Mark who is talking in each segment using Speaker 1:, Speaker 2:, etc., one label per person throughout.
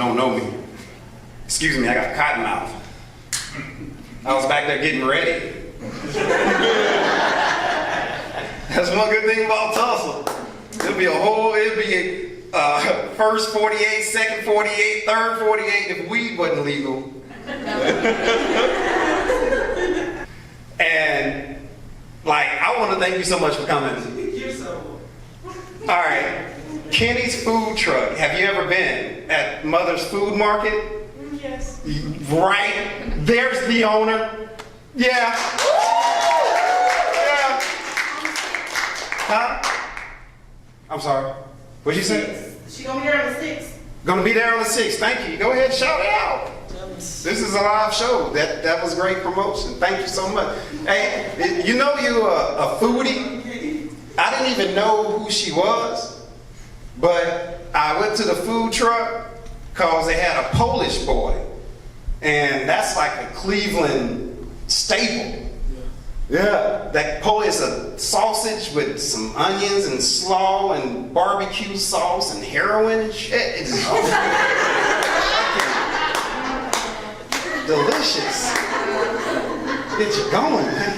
Speaker 1: don't know me. Excuse me, I got cotton mouth. I was back there getting ready. That's one good thing about Tulsa. It'll be first 48, second 48, third 48 if weed wasn't legal. And like, I want to thank you so much for coming.
Speaker 2: You're so.
Speaker 1: All right, Kenny's Food Truck. Have you ever been at Mother's Food Market?
Speaker 2: Yes.
Speaker 1: Right, there's the owner. Yeah. Yeah. Huh? I'm sorry. What'd you say?
Speaker 2: She gonna be there on the 6th.
Speaker 1: Gonna be there on the 6th. Thank you. Go ahead and shout it out. This is a live show. That was great promotion. Thank you so much. Hey, you know you a foodie? I didn't even know who she was, but I went to the food truck because they had a Polish boy. And that's like a Cleveland staple. Yeah, that Polish is a sausage with some onions and slaw and barbecue sauce and heroin and shit. It's delicious. Get you going, man.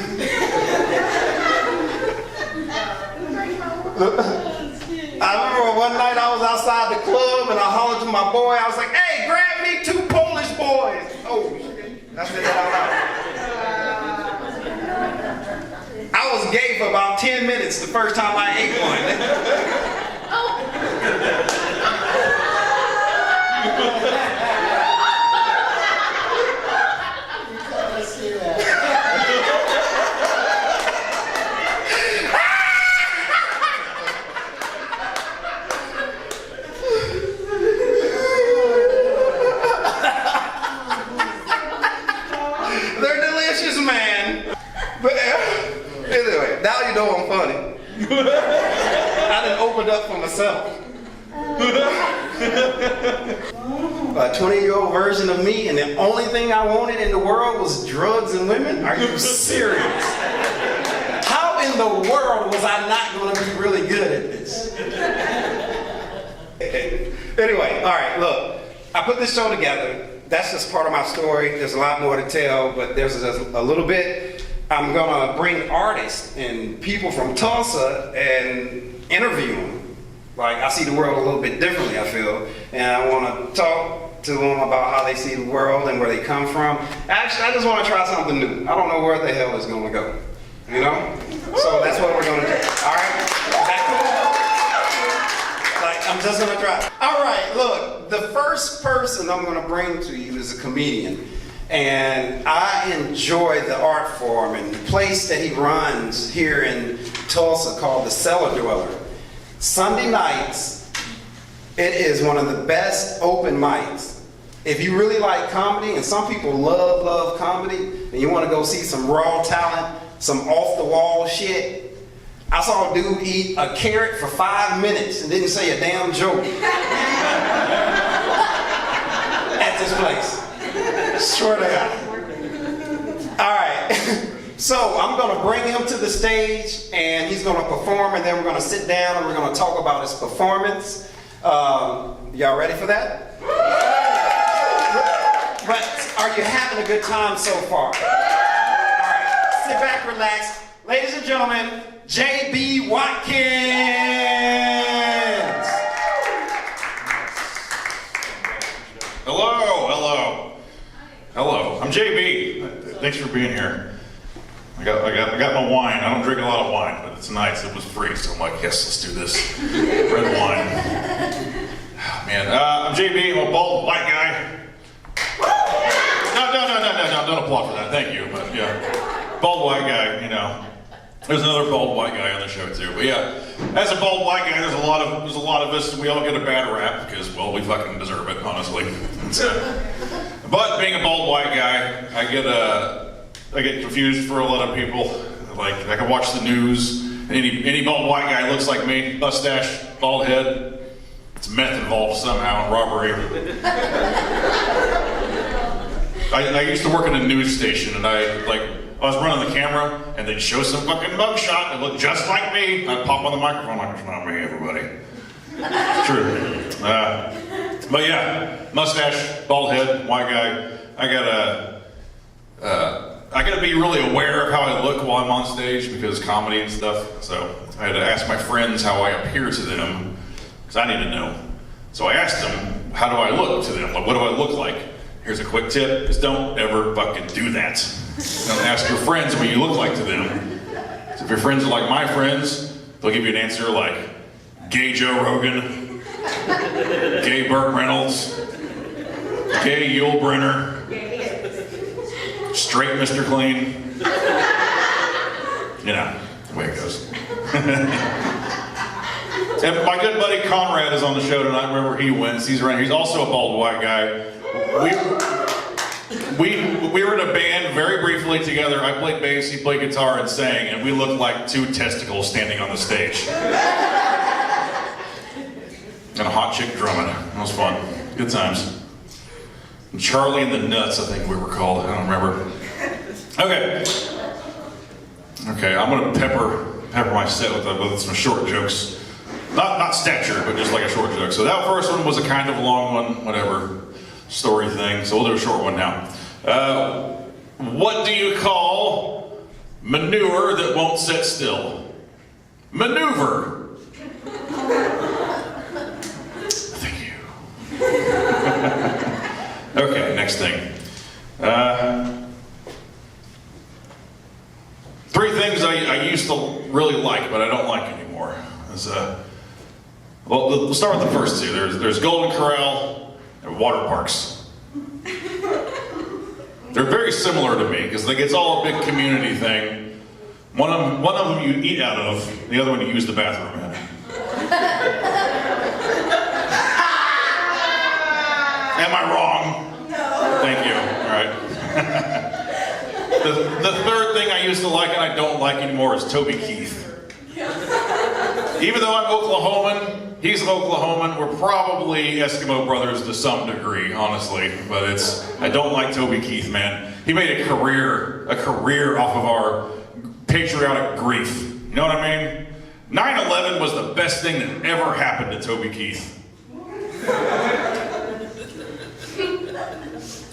Speaker 1: I remember one night I was outside the club and I hollered to my boy. I was like, "Hey, grab me 2 Polish boys." Oh shit! I said that out loud. I was gay for about 10 minutes the first time I ate one. They're delicious, man. But anyway, now you know I'm funny. I done opened up for myself. A 20-year-old version of me, and the only thing I wanted in the world was drugs and women? Are you serious? How in the world was I not going to be really good at this? Anyway, all right, look. I put this show together. That's just part of my story. There's a lot more to tell, but there's a little bit. I'm gonna bring artists and people from Tulsa and interview them. Like, I see the world a little bit differently, I feel. And I wanna talk to them about how they see the world and where they come from. Actually, I just wanna try something new. I don't know where the hell it's gonna go, you know? So that's what we're gonna do, all right? That cool? Like, I'm just gonna try. All right, look, the first person I'm gonna bring to you is a comedian. And I enjoy the art form and the place that he runs here in Tulsa called the Cellar Dweller. Sunday nights, it is one of the best open mics. If you really like comedy, and some people love comedy, and you want to go see some raw talent, some off-the-wall shit, I saw a dude eat a carrot for 5 minutes and didn't say a damn joke at this place. Swear to God. All right. So I'm going to bring him to the stage, and he's going to perform, and then we're going to sit down and we're going to talk about his performance. Y'all ready for that? But are you having a good time so far? All right. Sit back, relax. Ladies and gentlemen, J.B. Watkins.
Speaker 3: Hello, I'm JB. Thanks for being here. I got my wine. I don't drink a lot of wine, but it's nice. It was free, so I'm like, yes, let's do this. Red wine. Oh, man, I'm JB. I'm a bald white guy. No, don't applaud for that. Thank you, but yeah, bald white guy. You know, there's another bald white guy on the show too. But yeah, as a bald white guy, there's a lot of us. We all get a bad rap because, well, we fucking deserve it, honestly. But being a bald white guy, I get confused for a lot of people. Like, I can watch the news, any bald white guy looks like me, mustache, bald head. It's meth involved somehow in robbery. I used to work in a news station, and I was running the camera, and they'd show some fucking mugshot that looked just like me. I'd pop on the microphone like, it's not me, everybody. It's true. But yeah, mustache, bald head, white guy. I gotta be really aware of how I look while I'm on stage because comedy and stuff. So I had to ask my friends how I appear to them because I need to know. So I asked them, how do I look to them? Like, what do I look like? Here's a quick tip: is don't ever fucking do that. Don't ask your friends what you look like to them. So if your friends are like my friends, they'll give you an answer like gay Joe Rogan, gay Burt Reynolds, gay Yul Brynner, straight Mr. Clean. You know, the way it goes. And my good buddy Conrad is on the show tonight, wherever he wins. He's around. He's also a bald white guy. We were in a band very briefly together. I played bass, he played guitar and sang, and we looked like two testicles standing on the stage. And a hot chick drumming. It was fun. Good times. And Charlie and the Nuts, I think we were called. I don't remember. Okay, I'm gonna pepper my set with some short jokes. Not stature, but just like a short joke. So that first one was a kind of long one, whatever, story thing. So we'll do a short one now. What do you call manure that won't sit still? Maneuver. Thank you. Okay, next thing. 3 things I used to really like, but I don't like anymore. Well, we'll start with the first 2. There's Golden Corral and water parks. They're very similar to me because it's all a big community thing. One of them you eat out of, the other one you use the bathroom in. Am I wrong? No. Thank you. All right. The third thing I used to like and I don't like anymore is Toby Keith. Even though I'm Oklahoman, he's Oklahoman, we're probably Eskimo brothers to some degree, honestly. But I don't like Toby Keith, man. He made a career off of our patriotic grief. You know what I mean? 9/11 was the best thing that ever happened to Toby Keith.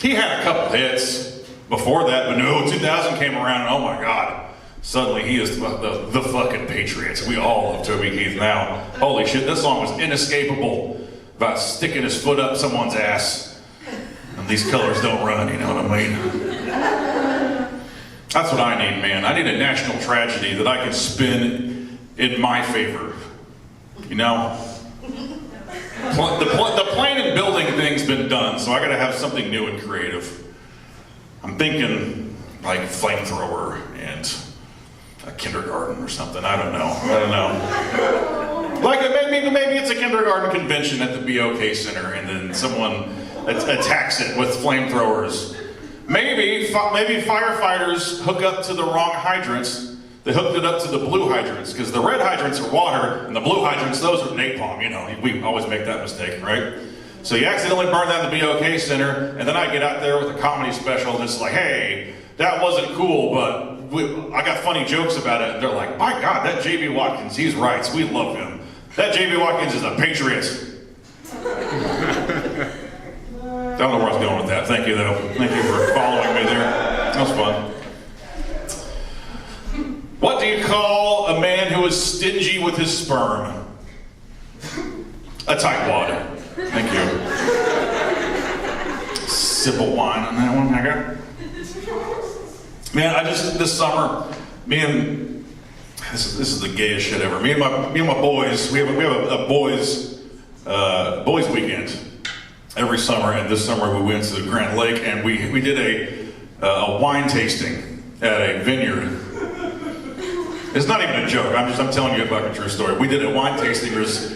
Speaker 3: He had a couple hits before that, but no, 2000 came around and oh my God. Suddenly he is the fucking Patriots. We all love Toby Keith now. Holy shit, this song was inescapable about sticking his foot up someone's ass. And these colors don't run, you know what I mean? That's what I need, man. I need a national tragedy that I can spin in my favor. You know? The plane and building thing's been done, so I gotta have something new and creative. I'm thinking like flamethrower and a kindergarten or something. I don't know. Like maybe it's a kindergarten convention at the BOK Center, and then someone attacks it with flamethrowers. Maybe firefighters hook up to the wrong hydrants. They hooked it up to the blue hydrants because the red hydrants are water, and the blue hydrants, those are napalm. You know, we always make that mistake, right? So you accidentally burn that in the BOK Center, and then I get out there with a comedy special, and it's like, hey, that wasn't cool, but I got funny jokes about it. And they're like, my God, that J.B. Watkins, he's right. We love him. That J.B. Watkins is a patriot. I don't know where I was going with that. Thank you, though. Thank you for following me there. That was fun. What do you call a man who is stingy with his sperm? A tightwad. Thank you. Sip of wine on that one, I got. Man, this summer, this is the gayest shit ever. Me and my boys, we have a boys weekend every summer, and this summer we went to the Grand Lake and we did a wine tasting at a vineyard. It's not even a joke. I'm telling you a fucking true story. We did a wine tasting. There's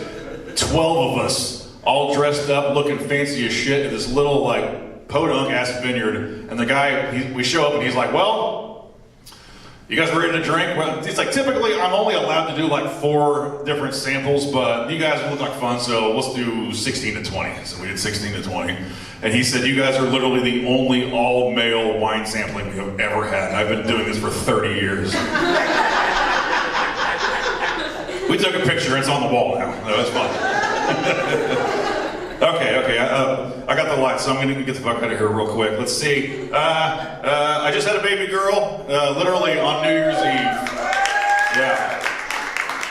Speaker 3: 12 of us all dressed up, looking fancy as shit at this little like podunk ass vineyard, and the guy, we show up and he's like, well, you guys ready to drink? Well, he's like, typically I'm only allowed to do like 4 different samples, but you guys look like fun, so let's do 16 to 20. So we did 16 to 20. And he said, you guys are literally the only all-male wine sampling we have ever had. I've been doing this for 30 years. We took a picture, it's on the wall now. That was fun. Okay. I got the lights, so I'm gonna get the fuck out of here real quick. Let's see. I just had a baby girl, literally on New Year's Eve. Yeah.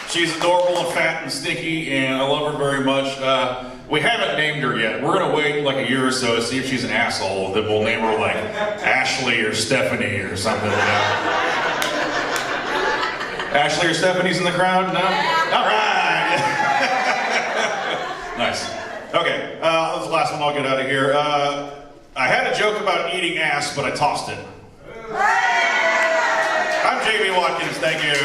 Speaker 3: She's adorable and fat and stinky, and I love her very much. We haven't named her yet. We're gonna wait like a year or so to see if she's an asshole. Then we'll name her like Ashley or Stephanie or something like that. Ashley or Stephanie's in the crowd? No? All right. Nice. Okay, that's the last one. I'll get out of here. I had a joke about eating ass, but I tossed it. I'm JB Watkins. Thank you.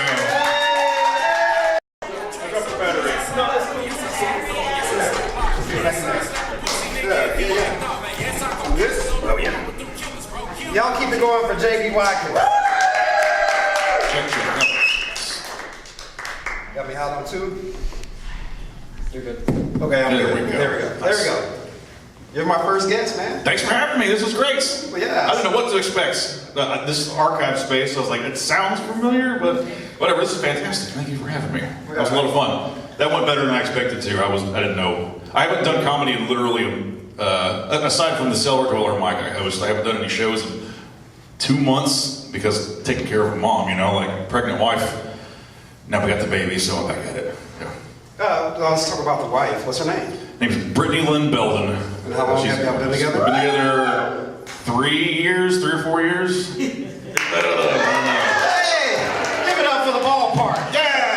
Speaker 1: Y'all keep it going for JB Watkins.
Speaker 3: Check.
Speaker 1: Got me hot on two? You're good. Okay, I'm
Speaker 3: There
Speaker 1: good.
Speaker 3: we go.
Speaker 1: There we go. There we go. You're my first guest, man.
Speaker 3: Thanks for having me. This was great.
Speaker 1: Well, yeah.
Speaker 3: I didn't know what to expect. This archive space, I was like, it sounds familiar, but whatever. This is fantastic. Thank you for having me. That was a lot of fun. That went better than I expected to. I didn't know. I haven't done comedy in literally, aside from the Cellar Dweller mic I host, I haven't done any shows in 2 months because taking care of a mom, you know, like pregnant wife. Now we got the baby, so I'm back at it. Yeah.
Speaker 1: Let's talk about the wife. What's her name?
Speaker 3: Name's Brittany Lynn Belden.
Speaker 1: And how long have y'all been together?
Speaker 3: We've been together 3 or 4 years.
Speaker 1: Hey! Give it up for the ballpark.
Speaker 3: Yeah!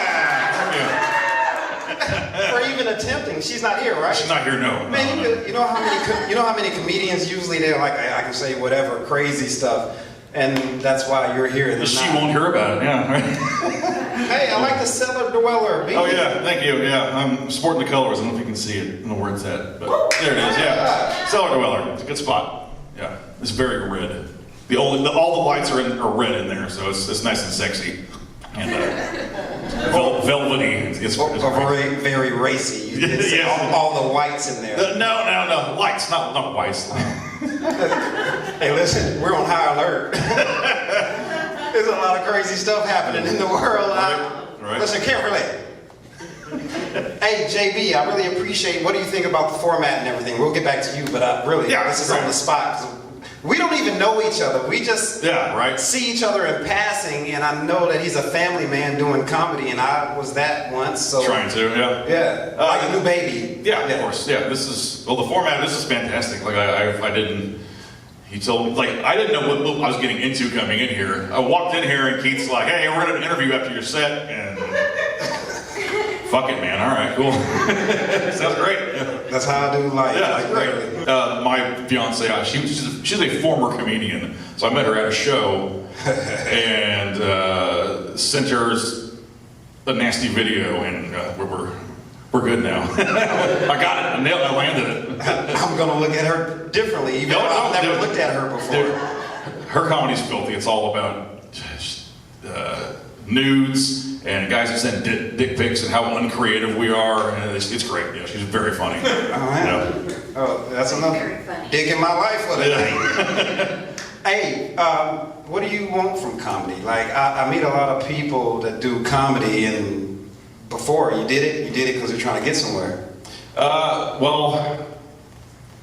Speaker 1: For even attempting. She's not here, right?
Speaker 3: She's not here, no.
Speaker 1: Man, you know how many comedians usually they're like, I can say whatever crazy stuff, and that's why you're here. They're
Speaker 3: She
Speaker 1: not.
Speaker 3: won't hear about it, yeah.
Speaker 1: Hey, I like the Cellar Dweller.
Speaker 3: Oh yeah, thank you, yeah. I'm sporting the colors. I don't know if you can see it. I don't know where it's at, but there it is, yeah. Cellar Dweller, it's a good spot. Yeah, it's very red. All the lights are red in there, so it's nice and sexy. And velvety. It's
Speaker 1: very, very racy. You did say
Speaker 3: Yes.
Speaker 1: all the whites in there.
Speaker 3: No, lights, not whites.
Speaker 1: Hey, listen, we're on high alert. There's a lot of crazy stuff happening in the world.
Speaker 3: Right.
Speaker 1: Listen, can't relate. Hey, JB, I really appreciate. What do you think about the format and everything? We'll get back to you, but this is on the spot. We don't even know each other. We just see each other in passing, and I know that he's a family man doing comedy, and I was that once. So
Speaker 3: Trying to, yeah.
Speaker 1: Yeah, like a new baby.
Speaker 3: Yeah, of course. Yeah, the format. This is fantastic. Like I didn't. He told me, like, I didn't know what I was getting into coming in here. I walked in here and Keith's like, "Hey, we're gonna interview after your set," and fuck it, man. All right, cool. Sounds great. Yeah.
Speaker 1: That's how I do life.
Speaker 3: Yeah,
Speaker 1: like,
Speaker 3: that's great. My fiance, she's a former comedian, so I met her at a show and sent her a nasty video, and we're good now. I got it. I landed it.
Speaker 1: I'm gonna look at her differently, even though I've never looked at her before.
Speaker 3: Dude, her comedy's filthy. It's all about nudes and guys that send dick pics and how uncreative we are. And it's great. Yeah, she's very funny.
Speaker 1: Oh, yeah. Oh, that's another dick in my life for the night. Hey, what do you want from comedy? Like, I meet a lot of people that do comedy, and before you did it because you're trying to get somewhere.
Speaker 3: Well,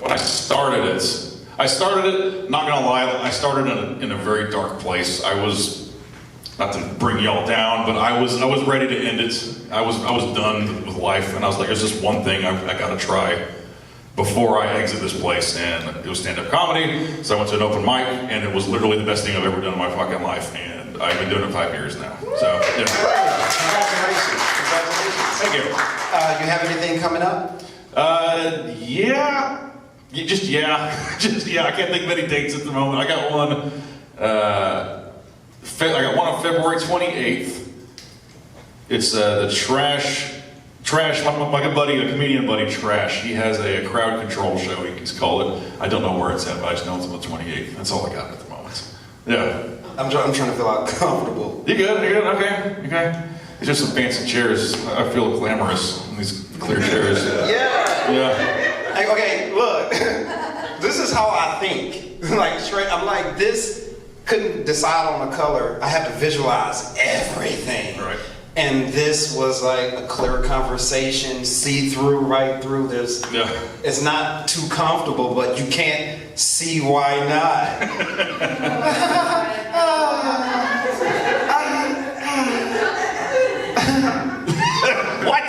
Speaker 3: when I started it, not gonna lie, I started in a very dark place. I was, not to bring y'all down, but I was ready to end it. I was done with life, and I was like, there's just one thing I gotta try before I exit this place, and it was stand-up comedy. So I went to an open mic, and it was literally the best thing I've ever done in my fucking life, and I've been doing it 5 years now. So, yeah.
Speaker 1: Congratulations.
Speaker 3: Thank you.
Speaker 1: You have anything coming up?
Speaker 3: Yeah. I can't think of any dates at the moment. I got one. I got one on February 28th. It's the Trash. My good buddy, a comedian buddy, Trash. He has a crowd control show. He's called it. I don't know where it's at, but I just know it's on the 28th. That's all I got at the moment. Yeah.
Speaker 1: I'm trying to feel out comfortable.
Speaker 3: You good? Okay. It's just some fancy chairs. I feel glamorous in these clear chairs. Yeah.
Speaker 1: Hey, okay, look. This is how I think. Like straight, I'm like this. Couldn't decide on the color. I have to visualize everything.
Speaker 3: Right.
Speaker 1: And this was like a clear conversation, see through, right through. It's not too comfortable, but you can't see why not. What?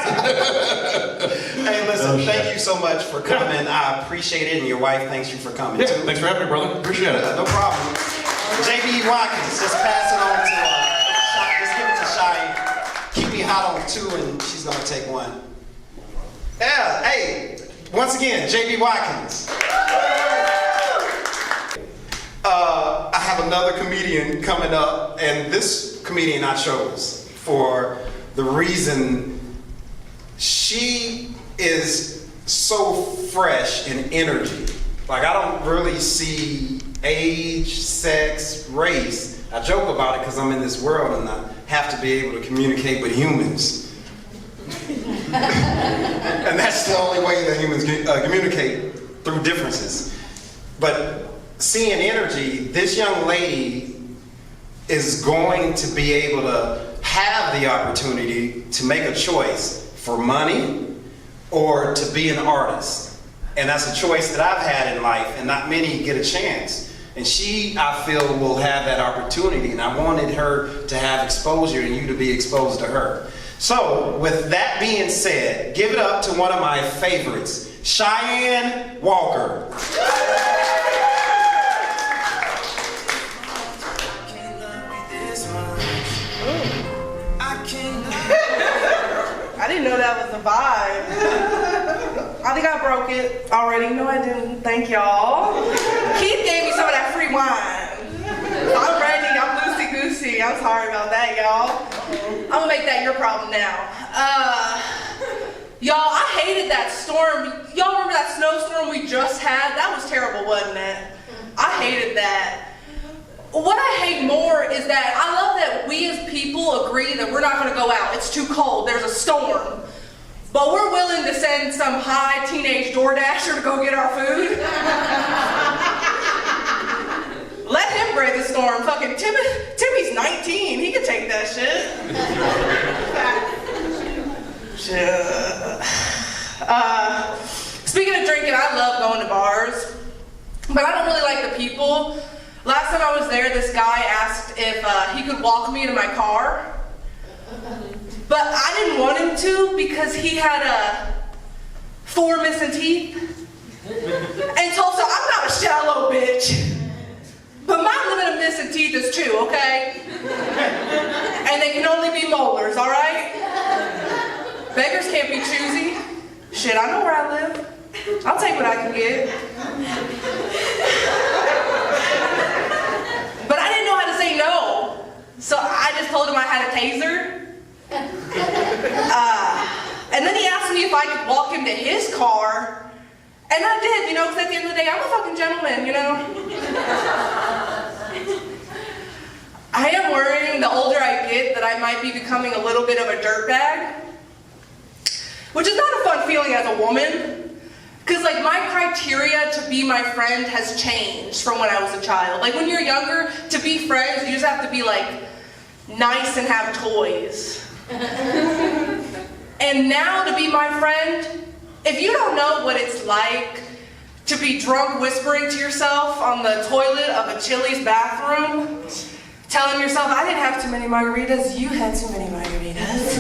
Speaker 1: Hey, listen, thank you so much for coming. I appreciate it, and your wife thanks you for coming
Speaker 3: Yeah,
Speaker 1: too.
Speaker 3: thanks for having me, brother. Appreciate it.
Speaker 1: No problem. JB Watkins, just pass it on to just give it to Cheyenne. Keep me hot on 2, and she's gonna take 1. Yeah, hey, once again, JB Watkins. I have another comedian coming up, and this comedian I chose for the reason she is so fresh in energy. Like, I don't really see age, sex, race. I joke about it because I'm in this world and I have to be able to communicate with humans. And that's the only way that humans communicate, through differences. But seeing energy, this young lady is going to be able to have the opportunity to make a choice for money or to be an artist. And that's a choice that I've had in life, and not many get a chance. And she, I feel, will have that opportunity, and I wanted her to have exposure and you to be exposed to her. So, with that being said, give it up to one of my favorites, Cheyenne Walker.
Speaker 2: I didn't know that was a vibe. I think I broke it already. No, I didn't. Thank y'all. Keith gave me some of that free wine. I'm ready. I'm loosey-goosey. I'm sorry about that, y'all. I'm gonna make that your problem now. Y'all, I hated that storm. Y'all remember that snowstorm we just had? That was terrible, wasn't it? I hated that. What I hate more is that I love that we as people agree that we're not going to go out. It's too cold. There's a storm. But we're willing to send some high teenage DoorDasher to go get our food. Let him brave the storm. Fucking Timmy's 19. He can take that shit. Speaking of drinking, I love going to bars. But I don't really like the people. Last time I was there, this guy asked if he could walk me to my car. But I didn't want him to because he had 4 missing teeth. And Tulsa, I'm not a shallow bitch. But my limit of missing teeth is 2, okay? And they can only be molars, all right? Beggars can't be choosy. Shit, I know where I live. I'll take what I can get. But I didn't know how to say no. So I just told him I had a taser. And then he asked me if I could walk him to his car. And I did, you know, because at the end of the day, I'm a fucking gentleman, you know? I am worrying the older I get that I might be becoming a little bit of a dirtbag. Which is not a fun feeling as a woman. Because, like, my criteria to be my friend has changed from when I was a child. Like, when you're younger, to be friends, you just have to be, like, nice and have toys. And now, to be my friend, if you don't know what it's like to be drunk whispering to yourself on the toilet of a Chili's bathroom, telling yourself, I didn't have too many margaritas, you had too many margaritas.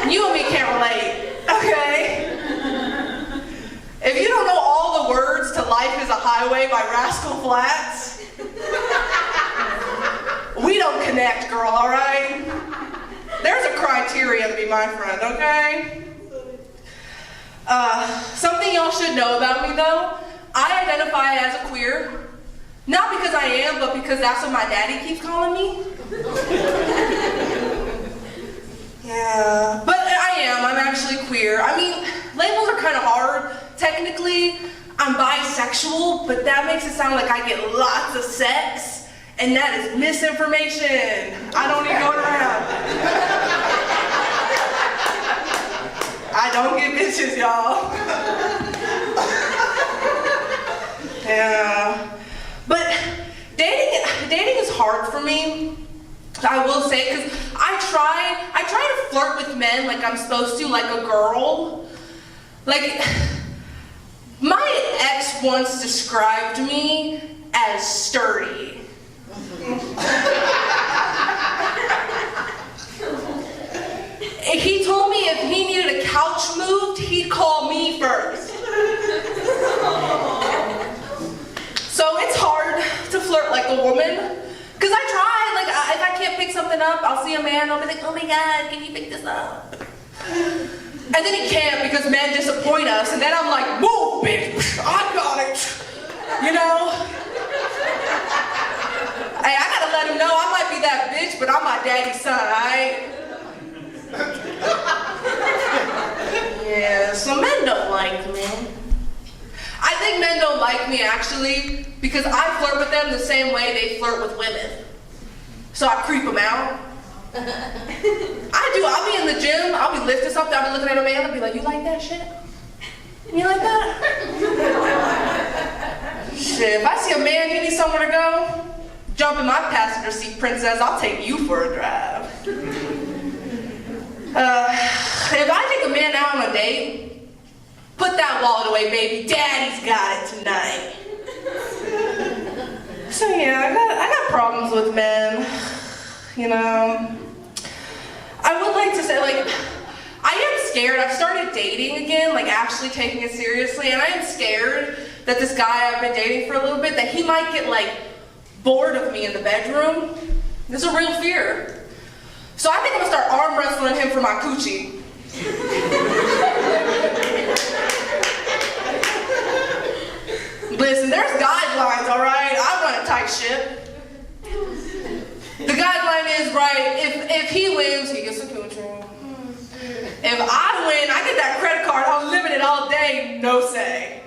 Speaker 2: You and me can't relate. Okay? If you don't know all the words to Life is a Highway by Rascal Flatts, we don't connect, girl, all right? There's a criteria to be my friend, okay? Something y'all should know about me, though, I identify as a queer. Not because I am, but because that's what my daddy keeps calling me. Yeah, but I'm actually queer. I mean, labels are kind of hard. Technically, I'm bisexual, but that makes it sound like I get lots of sex, and that is misinformation. I don't need going around. I don't get bitches, y'all. Yeah, but dating is hard for me. I will say, because I try to flirt with men like I'm supposed to, like a girl. Like, my ex once described me as sturdy. He told me if he needed a couch moved, he'd call me first. So it's hard to flirt like a woman. Because I try, like, if I can't pick something up, I'll see a man, I'll be like, oh my God, can you pick this up? And then he can't because men disappoint us, and then I'm like, move, bitch, I got it. You know? Hey, I gotta let him know I might be that bitch, but I'm my daddy's son, alright? Yeah, so men don't like me. I think men don't like me, actually, because I flirt with them the same way they flirt with women. So I creep them out. I do. I'll be in the gym, I'll be lifting something, I'll be looking at a man, I'll be like, you like that shit? You like that? Shit, if I see a man, he needs somewhere to go, jump in my passenger seat, princess, I'll take you for a drive. If I take a man out on a date, put that wallet away, baby, daddy's got it tonight. So yeah, I got problems with men, you know. I would like to say, like, I am scared. I've started dating again, like actually taking it seriously, and I am scared that this guy I've been dating for a little bit, that he might get like bored of me in the bedroom. This is a real fear. So I think I'm gonna start arm wrestling him for my coochie. Listen, there's guidelines, all right? I run a tight ship. The guideline is, right, if he wins, he gets a coochie. If I win, I get that credit card unlimited all day, no say.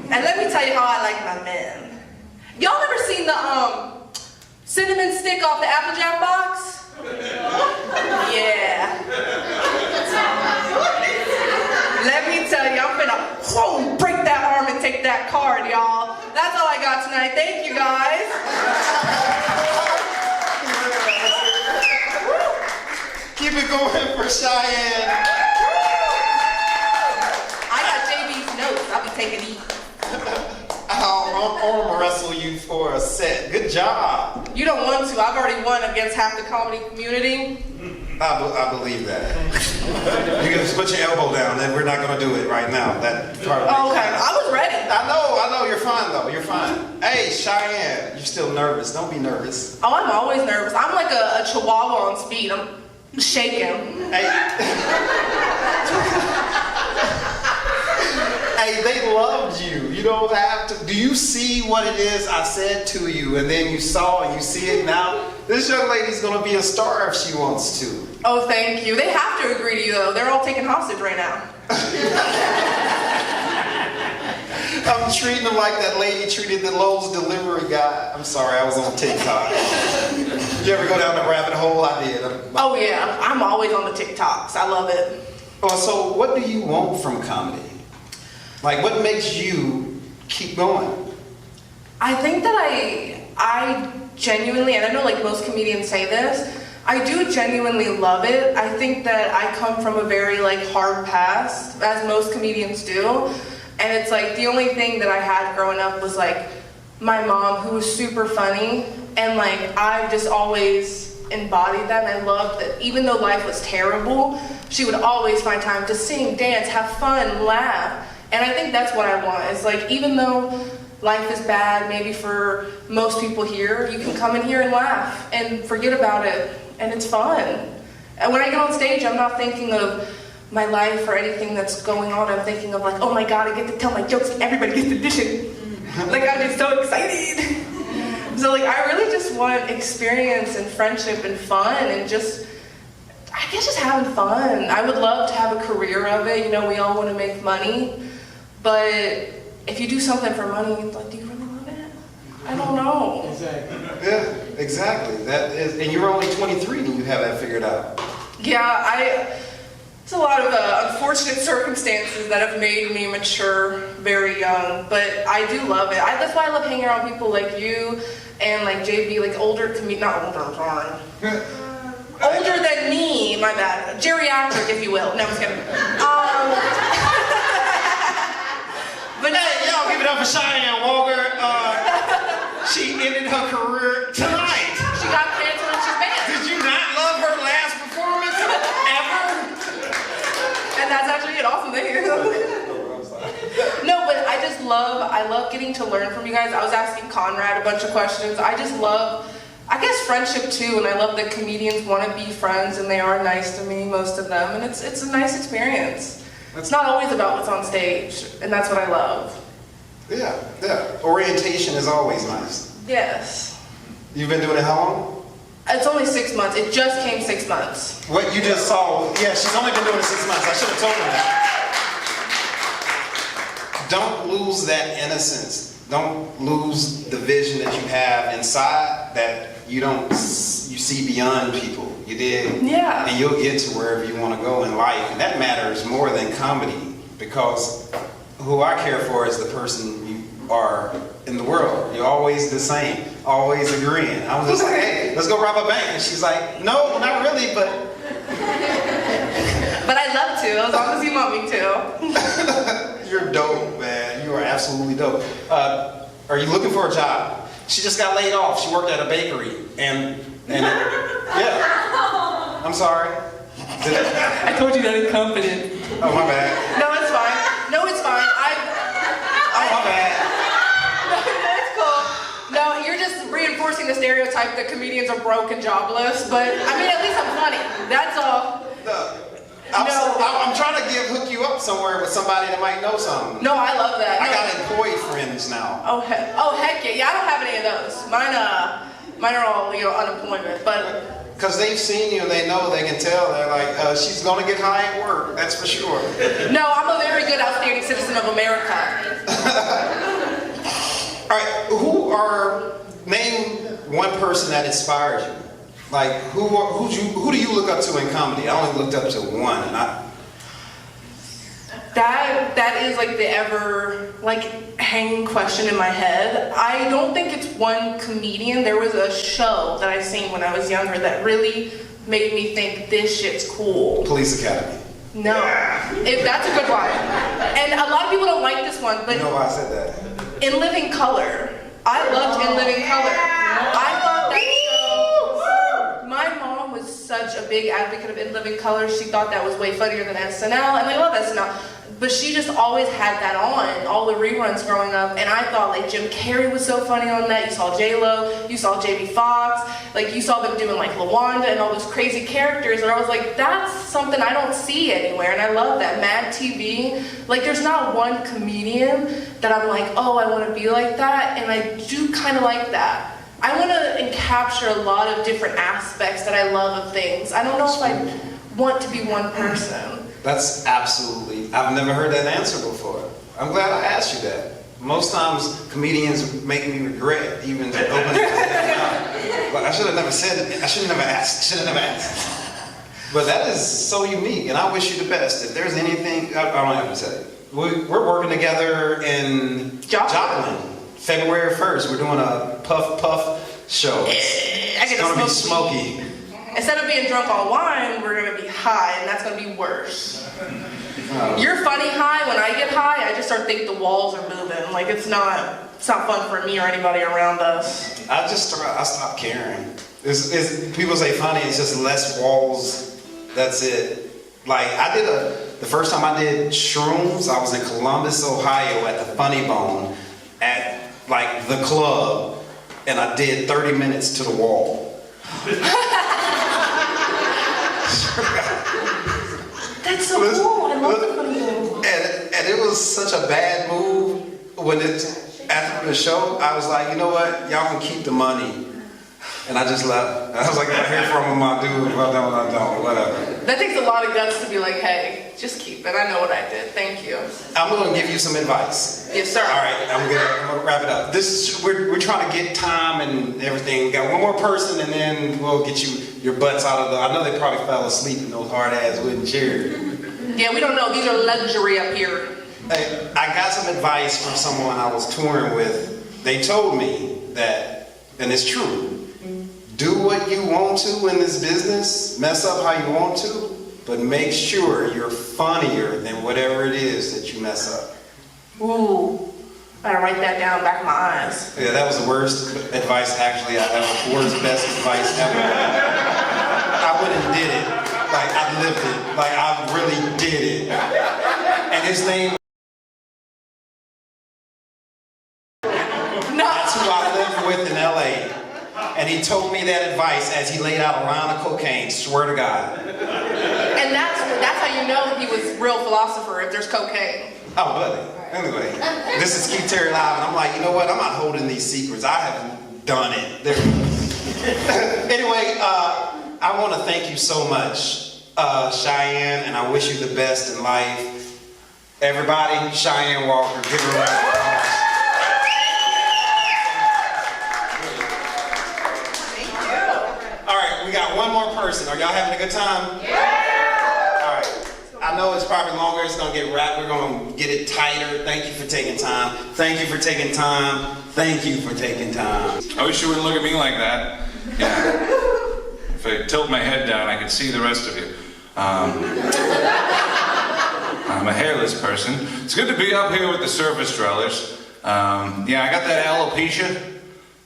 Speaker 2: And let me tell you how I like my men. Y'all ever seen the cinnamon stick off the Applejack box? Yeah. Let me tell you, I'm gonna break that arm and take that card, y'all. That's all I got tonight. Thank you, guys.
Speaker 1: Keep it going for Cheyenne.
Speaker 2: I got JB's notes. I'll be taking these.
Speaker 1: I'll arm wrestle you for a set. Good job.
Speaker 2: You don't want to. I've already won against half the comedy community.
Speaker 1: I believe that. You can just put your elbow down, and we're not going to do it right now. That part of it.
Speaker 2: Okay, I was ready.
Speaker 1: I know. You're fine, though. You're fine. Hey, Cheyenne, you're still nervous. Don't be nervous.
Speaker 2: Oh, I'm always nervous. I'm like a chihuahua on speed. I'm shaking.
Speaker 1: Hey. Hey, they loved you. You don't have to. Do you see what it is I said to you, and then you saw and you see it now? This young lady's going to be a star if she wants to.
Speaker 2: Oh, thank you. They have to agree to you, though. They're all taken hostage right now.
Speaker 1: I'm treating them like that lady treated the Lowe's delivery guy. I'm sorry, I was on TikTok. Did you ever go down the rabbit hole? I did.
Speaker 2: Oh, yeah. I'm always on the TikToks. I love it.
Speaker 1: Oh, so what do you want from comedy? Like, what makes you keep going?
Speaker 2: I think that I genuinely, and I know like most comedians say this, I do genuinely love it. I think that I come from a very like hard past, as most comedians do. And it's like the only thing that I had growing up was like my mom, who was super funny. And like I've just always embodied that, and I loved that even though life was terrible, she would always find time to sing, dance, have fun, laugh. And I think that's what I want. It's like, even though life is bad, maybe for most people here, you can come in here and laugh and forget about it, and it's fun. And when I get on stage, I'm not thinking of my life or anything that's going on. I'm thinking of like, oh my God, I get to tell my jokes and everybody gets to audition. Like, I'm just so excited. So like, I really just want experience and friendship and fun and just, I guess just having fun. I would love to have a career of it. You know, we all want to make money. But if you do something for money, like, do you really love it? I don't know.
Speaker 1: Exactly. Yeah, exactly. That is, and you're only 23 and you have that figured out.
Speaker 2: Yeah, It's a lot of unfortunate circumstances that have made me mature very young, but I do love it. That's why I love hanging around people like you and like JB, like older not older, I'm sorry. Older than me, my bad. Geriatric, if you will. No, I'm just kidding. But
Speaker 1: Hey, y'all give it up for Cheyenne Walker. She ended her career tonight.
Speaker 2: she got canceled and she's banned.
Speaker 1: Did you not love her last performance ever?
Speaker 2: And that's actually an awesome thing. No, but I love getting to learn from you guys. I was asking Conrad a bunch of questions. I just love, I guess, friendship too, and I love that comedians want to be friends, and they are nice to me, most of them, and it's a nice experience. It's not always about what's on stage, and that's what I love.
Speaker 1: Yeah. Orientation is always nice.
Speaker 2: Yes.
Speaker 1: You've been doing it how long?
Speaker 2: It's only 6 months. It just came 6 months.
Speaker 1: What you just saw, yeah, she's only been doing it 6 months. I should have told her that. Don't lose that innocence. Don't lose the vision that you have inside that you see beyond people. You did.
Speaker 2: Yeah.
Speaker 1: And you'll get to wherever you want to go in life. And that matters more than comedy, because who I care for is the person you are in the world. You're always the same, always agreeing. I was just like, hey, let's go rob a bank. And she's like, no, not really, but...
Speaker 2: But I'd love to, as long as you want me to.
Speaker 1: You're dope, man. You are absolutely dope. Are you looking for a job? She just got laid off. She worked at a bakery, and yeah. I'm sorry.
Speaker 2: I told you that in confidence.
Speaker 1: Oh, my bad.
Speaker 2: No, it's fine. No, it's fine.
Speaker 1: Oh, my bad.
Speaker 2: No, it's cool. No, you're just reinforcing the stereotype that comedians are broke and jobless, but I mean, at least I'm funny. That's all.
Speaker 1: I'm trying to hook you up somewhere with somebody that might know something.
Speaker 2: No, I love that.
Speaker 1: I got employee friends now.
Speaker 2: Oh heck yeah. Yeah, I don't have any of those. Mine are all, unemployment, but...
Speaker 1: Because they've seen you and they know, they can tell. They're like, she's going to get high at work, that's for sure.
Speaker 2: No, I'm a very good, outstanding citizen of America.
Speaker 1: All right, name one person that inspired you. Like, who do you look up to in comedy? I only looked up to one, and
Speaker 2: That is like the ever hanging question in my head. I don't think it's one comedian. There was a show that I seen when I was younger that really made me think this shit's cool.
Speaker 1: Police Academy.
Speaker 2: No, that's a good one. And a lot of people don't like this one, but
Speaker 1: You know why I said that?
Speaker 2: In Living Color. I loved In Living Color. I thought that show. My mom was such a big advocate of In Living Color. She thought that was way funnier than SNL, and I love SNL. But she just always had that on, all the reruns growing up, and I thought Jim Carrey was so funny on that. You saw J-Lo, you saw Jamie Foxx, you saw them doing LaWanda and all those crazy characters, and I was like, that's something I don't see anywhere, and I love that. Mad TV, there's not one comedian that I'm like, oh, I want to be like that, and I do kind of like that. I want to capture a lot of different aspects that I love of things. I don't know if I want to be one person.
Speaker 1: That's absolutely, I've never heard that answer before. I'm glad I asked you that. Most times comedians make me regret even opening their mouth. But I should have never said it. I should have never asked. But that is so unique, and I wish you the best. If there's anything, I don't have to say it. We're working together in Joplin, February 1st. We're doing a Puff show. It's going to be smoky.
Speaker 2: Instead of being drunk on wine, we're going to be high, and that's going to be worse. You're funny high. When I get high, I just start thinking the walls are moving. It's not fun for me or anybody around us.
Speaker 1: I stopped caring. People say funny, it's just less walls. That's it. The first time I did shrooms, I was in Columbus, Ohio at the Funny Bone at the club, and I did 30 minutes to the wall.
Speaker 2: That's so cool. I love the Funny Bone.
Speaker 1: And it was such a bad move after the show. I was like, you know what? Y'all can keep the money. And I just left. I was like, if I hear from my dude, if I don't, whatever.
Speaker 2: That takes a lot of guts to be like, hey, just keep it. I know what I did. Thank you.
Speaker 1: I'm going to give you some advice.
Speaker 2: Yes, sir.
Speaker 1: All right, I'm gonna wrap it up. We're trying to get time and everything. We got one more person, and then we'll get your butts out of I know they probably fell asleep in those hard ass wooden chairs.
Speaker 2: Yeah, we don't know. These are luxury up here.
Speaker 1: Hey, I got some advice from someone I was touring with. They told me that, and it's true, do what you want to in this business, mess up how you want to, but make sure you're funnier than whatever it is that you mess up.
Speaker 2: Ooh, I gotta write that down back of my eyes.
Speaker 1: Yeah, that was the worst advice actually I ever, worst, best advice ever. I went and did it. Like, I lived it. Like, I really did it. And his name, that's who I lived with in LA. And he told me that advice as he laid out a line of cocaine, swear to God.
Speaker 2: And that's how you know he was real philosopher, if there's cocaine.
Speaker 1: Oh, buddy. Anyway, this is Keith Terry Live, and I'm like, you know what? I'm not holding these secrets. I haven't done it. There it is. Anyway, I want to thank you so much, Cheyenne, and I wish you the best in life. Everybody, Cheyenne Walker, give her a round of applause. All right, we got one more person. Are y'all having a good time? Yeah! All right. I know it's probably longer. It's going to get wrapped. We're going to get it tighter. Thank you for taking time. Thank you for taking time. Thank you for taking time.
Speaker 4: I wish you wouldn't look at me like that. Yeah. If I tilt my head down, I could see the rest of you. I'm a hairless person. It's good to be up here with the surface dwellers. Yeah, I got that alopecia.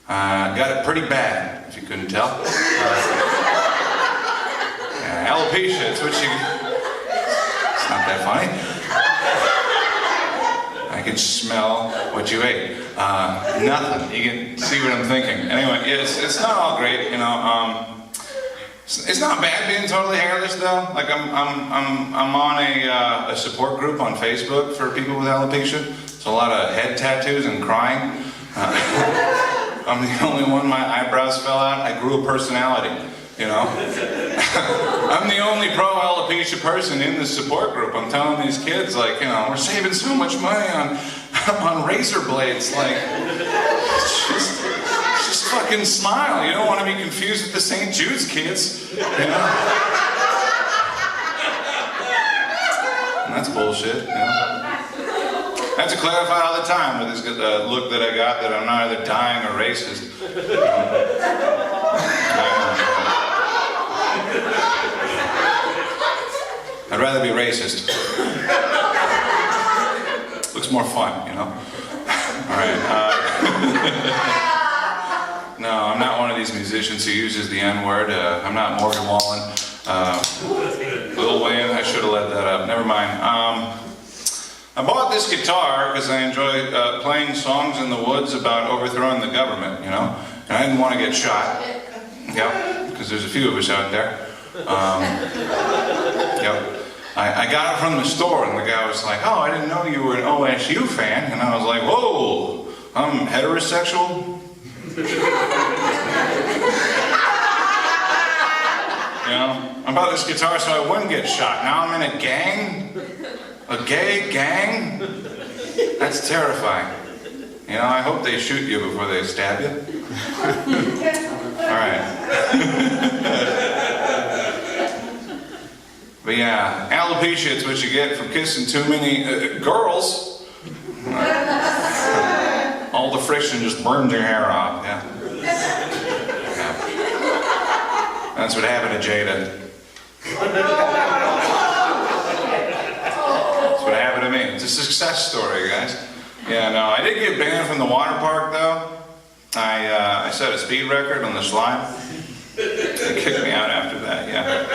Speaker 4: Got it pretty bad, if you couldn't tell. Yeah, alopecia, it's what you... It's not that funny. I can smell what you ate. Nothing. You can see what I'm thinking. Anyway, it's not all great, you know. It's not bad being totally hairless though. Like I'm on a support group on Facebook for people with alopecia. It's a lot of head tattoos and crying. I'm the only one my eyebrows fell out. I grew a personality, you know. I'm the only pro-alopecia person in this support group. I'm telling these kids, like, you know, we're saving so much money on razor blades. Like, just fucking smile. You don't want to be confused with the St. Jude's kids, you know. And that's bullshit, you know. I have to clarify all the time with this look that I got that I'm not either dying or racist. I'd rather be racist. Looks more fun, you know? Alright, no, I'm not one of these musicians who uses the N-word. I'm not Morgan Wallen. Lil Wayne, I should have let that up. Never mind. I bought this guitar because I enjoy playing songs in the woods about overthrowing the government, you know? And I didn't want to get shot. Yep, because there's a few of us out there. Yep. I got it from the store and the guy was like, oh, I didn't know you were an OSU fan. And I was like, whoa, I'm heterosexual? You know, I bought this guitar so I wouldn't get shot. Now I'm in a gang? A gay gang? That's terrifying. You know, I hope they shoot you before they stab you. Alright. But yeah, alopecia, it's what you get from kissing too many girls. All the friction just burns your hair off, yeah. That's what happened to Jada. That's what happened to me. It's a success story, guys. Yeah, no, I did get banned from the water park, though. I set a speed record on the slide. They kicked me out after that, yeah.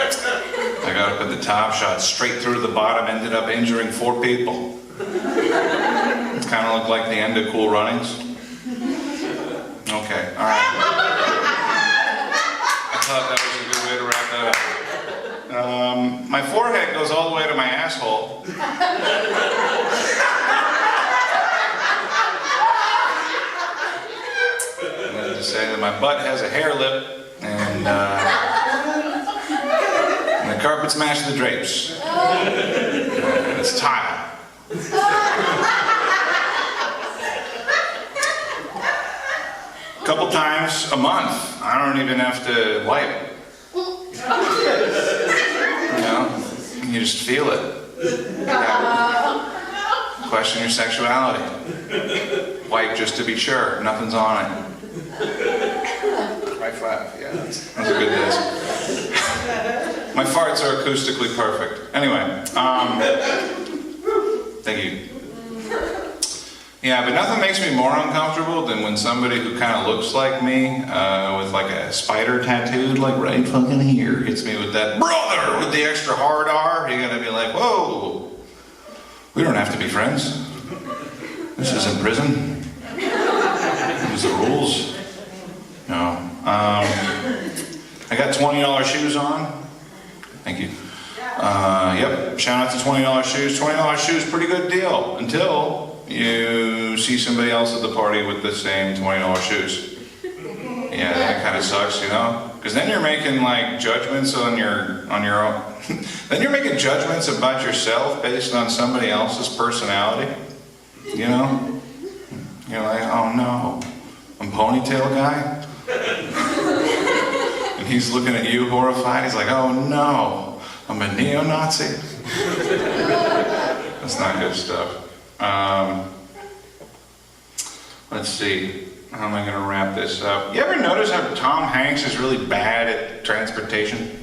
Speaker 4: I got up at the top, shot straight through the bottom, ended up injuring 4 people. It kind of looked like the end of Cool Runnings. Okay, all right. I thought that was a good way to wrap that up. My forehead goes all the way to my asshole. I'm going to say that my butt has a hair lip, and the carpets match the drapes. And it's tile. A couple times a month. I don't even have to wipe. You know? You just feel it. Question your sexuality. Wipe just to be sure, nothing's on it. High five, yeah, that's a good day. My farts are acoustically perfect. Anyway, thank you. Yeah, but nothing makes me more uncomfortable than when somebody who kind of looks like me, with like a spider tattooed like right fucking here, hits me with that brother with the extra hard R. You gotta be like, whoa, we don't have to be friends. This isn't prison. These are the rules. No. I got $20 shoes on. Thank you. Yep, shout out to $20 shoes. $20 shoes, pretty good deal until you see somebody else at the party with the same $20 shoes. Yeah, that kind of sucks, you know? Because then you're making like judgments on your own. Then you're making judgments about yourself based on somebody else's personality. You know? You're like, oh no, I'm ponytail guy? And he's looking at you horrified. He's like, oh no, I'm a neo-Nazi? That's not good stuff. Let's see, how am I going to wrap this up? You ever notice how Tom Hanks is really bad at transportation?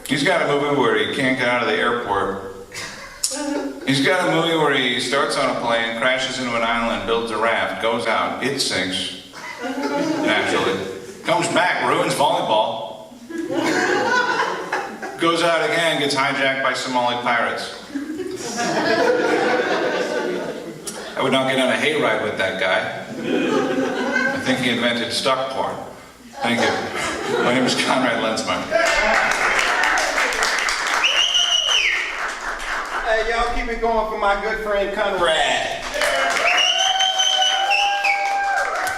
Speaker 4: He's got a movie where he can't get out of the airport. He's got a movie where he starts on a plane, crashes into an island, builds a raft, goes out, it sinks, naturally. Comes back, ruins volleyball. Goes out again, gets hijacked by Somali pirates. I would not get on a hayride with that guy. I think he invented stuck porn. Thank you. My name is Conrad Lensmeyer.
Speaker 1: Hey, y'all keep it going for my good friend Conrad.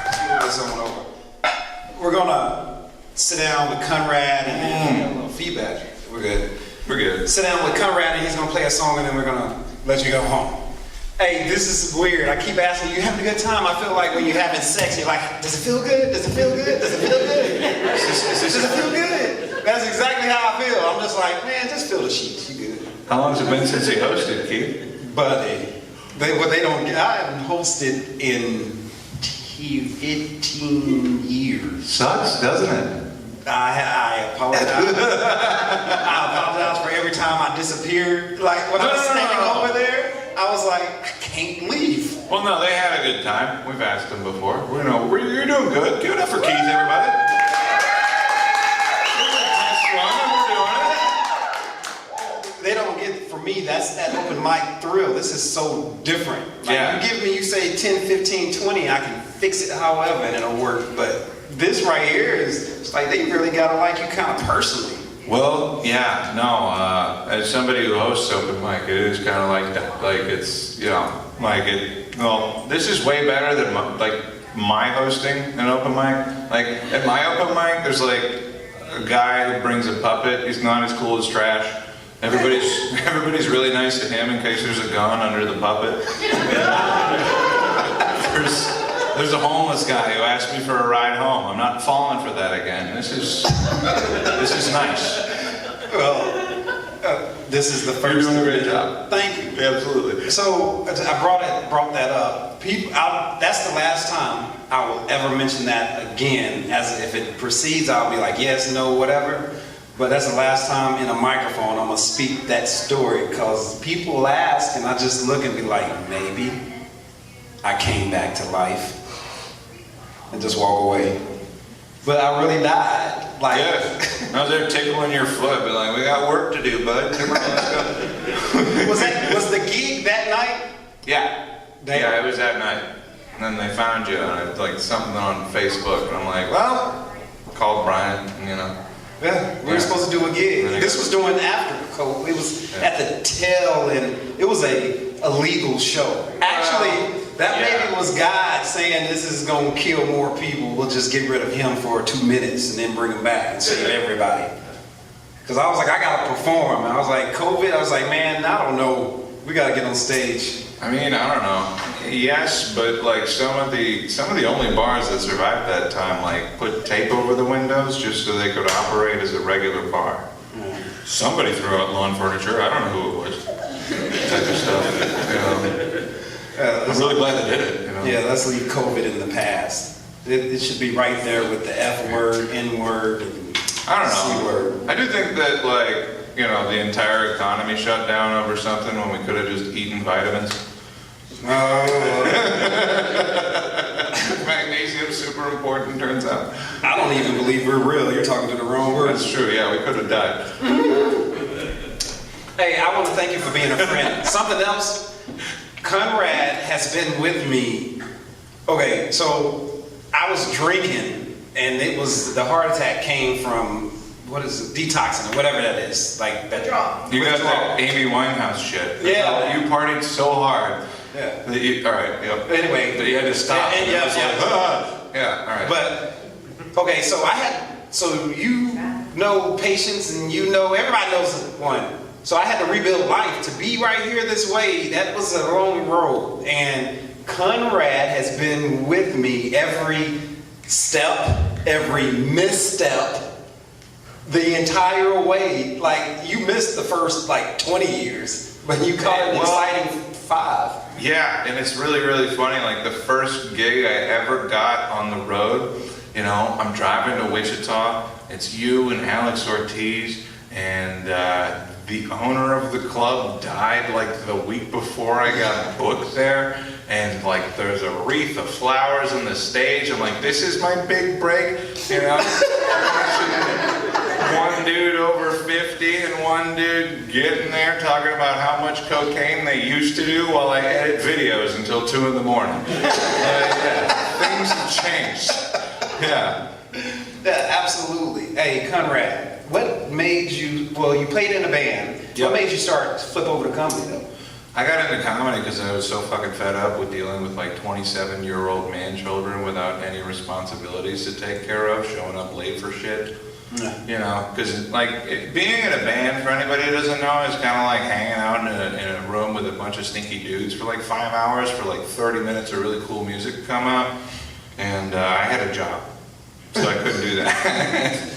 Speaker 1: Let's move this on over. We're gonna sit down with Conrad and a little feedback. We're good.
Speaker 4: We're good.
Speaker 1: Sit down with Conrad and he's gonna play a song and then we're gonna let you go home. Hey, this is weird. I keep asking you having a good time. I feel like when you're having sex, you're like, does it feel good? Does it feel good? Does it feel good? Does it feel good? That's exactly how I feel. I'm just like, man, just feel the sheets. You good.
Speaker 4: How long has it been since he hosted, Keith?
Speaker 1: Buddy, they don't. I haven't hosted in 15 years.
Speaker 4: Sucks, doesn't it?
Speaker 1: I apologize. I apologize for every time I disappeared. Like when I was standing over there, I was like, I can't leave.
Speaker 4: Well, no, they had a good time. We've asked them before. You're doing good. Give it up for Keith, everybody.
Speaker 1: They don't get, for me, that's that open mic thrill. This is so different. Like,
Speaker 4: Yeah.
Speaker 1: you say 10, 15, 20, I can fix it however and it'll work. But this right here is, it's like they really gotta like you kind of personally.
Speaker 4: Well, yeah, no, as somebody who hosts open mic, it is kind of like that. Like, it's, you know, like it, well, this is way better than my hosting an open mic. Like, at my open mic, there's like a guy who brings a puppet. He's not as cool as trash. Everybody's really nice to him in case there's a gun under the puppet. There's a homeless guy who asked me for a ride home. I'm not falling for that again. This is nice.
Speaker 1: Well, this is the first.
Speaker 4: You're doing a great job.
Speaker 1: Thank you.
Speaker 4: Yeah, absolutely.
Speaker 1: So I brought that up. That's the last time I will ever mention that again. As if it proceeds, I'll be like, yes, no, whatever. But that's the last time in a microphone I'm gonna speak that story because people ask and I just look and be like, maybe I came back to life and just walk away. But I really died. Like,
Speaker 4: Yeah, I was there tickling your foot, be like, we got work to do, bud. Come on, let's go.
Speaker 1: was the gig that night?
Speaker 4: Yeah. Yeah, it was that night. And then they found you on it, like something on Facebook, and I'm like, well, called Brian, you know.
Speaker 1: Yeah, we were supposed to do a gig. This was doing after COVID. It was at the tail end. It was a legal show. Actually, that maybe was God saying this is going to kill more people. We'll just get rid of him for 2 minutes and then bring him back and save everybody. Because I was like, I got to perform. And I was like, COVID, I was like, man, I don't know. We got to get on stage.
Speaker 4: I mean, I don't know. Yes, but like some of the only bars that survived that time, like put tape over the windows just so they could operate as a regular bar. somebody threw out lawn furniture. I don't know who it was. Type of stuff. I'm really glad they did it. You know?
Speaker 1: Yeah, let's leave COVID in the past. It should be right there with the F word, N word, and
Speaker 4: I don't
Speaker 1: C
Speaker 4: know.
Speaker 1: word.
Speaker 4: I do think that, like, you know, the entire economy shut down over something when we could have just eaten vitamins. Magnesium's super important, turns out.
Speaker 1: I don't even believe we're real. You're talking to the wrong words.
Speaker 4: That's true, yeah, we could have died.
Speaker 1: Hey, I want to thank you for being a friend. Something else, Conrad has been with me. Okay, so I was drinking, and it was the heart attack came from, what is it, detoxing or whatever that is, like that.
Speaker 2: Withdrawal.
Speaker 4: You got that Amy Winehouse shit.
Speaker 1: Yeah.
Speaker 4: You partied so hard.
Speaker 1: Yeah.
Speaker 4: That you, all right, yep.
Speaker 1: Anyway.
Speaker 4: That you had to stop.
Speaker 1: And
Speaker 4: It
Speaker 1: yeah,
Speaker 4: was
Speaker 1: yeah.
Speaker 4: like, ah. Yeah, all right.
Speaker 1: But, okay, so you know patience and you know, everybody knows one. So I had to rebuild life. To be right here this way, that was a long road. And Conrad has been with me every step, every misstep, the entire way. Like, you missed the first, 20 years, but you caught an exciting 5.
Speaker 4: Yeah, and it's really, really funny. Like, the first gig I ever got on the road, you know, I'm driving to Wichita. It's you and Alex Ortiz, and the owner of the club died like the week before I got booked there. And like, there's a wreath of flowers on the stage. I'm like, this is my big break, you know? One dude over 50 and one dude getting there talking about how much cocaine they used to do while I edit videos until 2 in the morning. Yeah, things have changed. Yeah.
Speaker 1: Yeah, absolutely. Hey, Conrad, what made you, well, you played in a band.
Speaker 4: Yep.
Speaker 1: What made you start flip over to comedy, though?
Speaker 4: I got into comedy because I was so fucking fed up with dealing with like 27-year-old man children without any responsibilities to take care of, showing up late for shit.
Speaker 1: Yeah.
Speaker 4: You know, because like being in a band, for anybody who doesn't know, is kind of like hanging out in a room with a bunch of stinky dudes for like 5 hours for like 30 minutes of really cool music to come out. And I had a job, so I couldn't do that.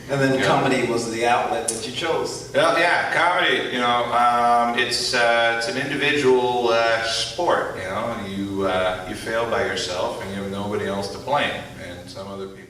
Speaker 1: And then
Speaker 4: Yeah.
Speaker 1: comedy was the outlet that you chose.
Speaker 4: Well, yeah, comedy, you know, it's an individual sport, you know, you fail by yourself and you have nobody else to blame, and some other people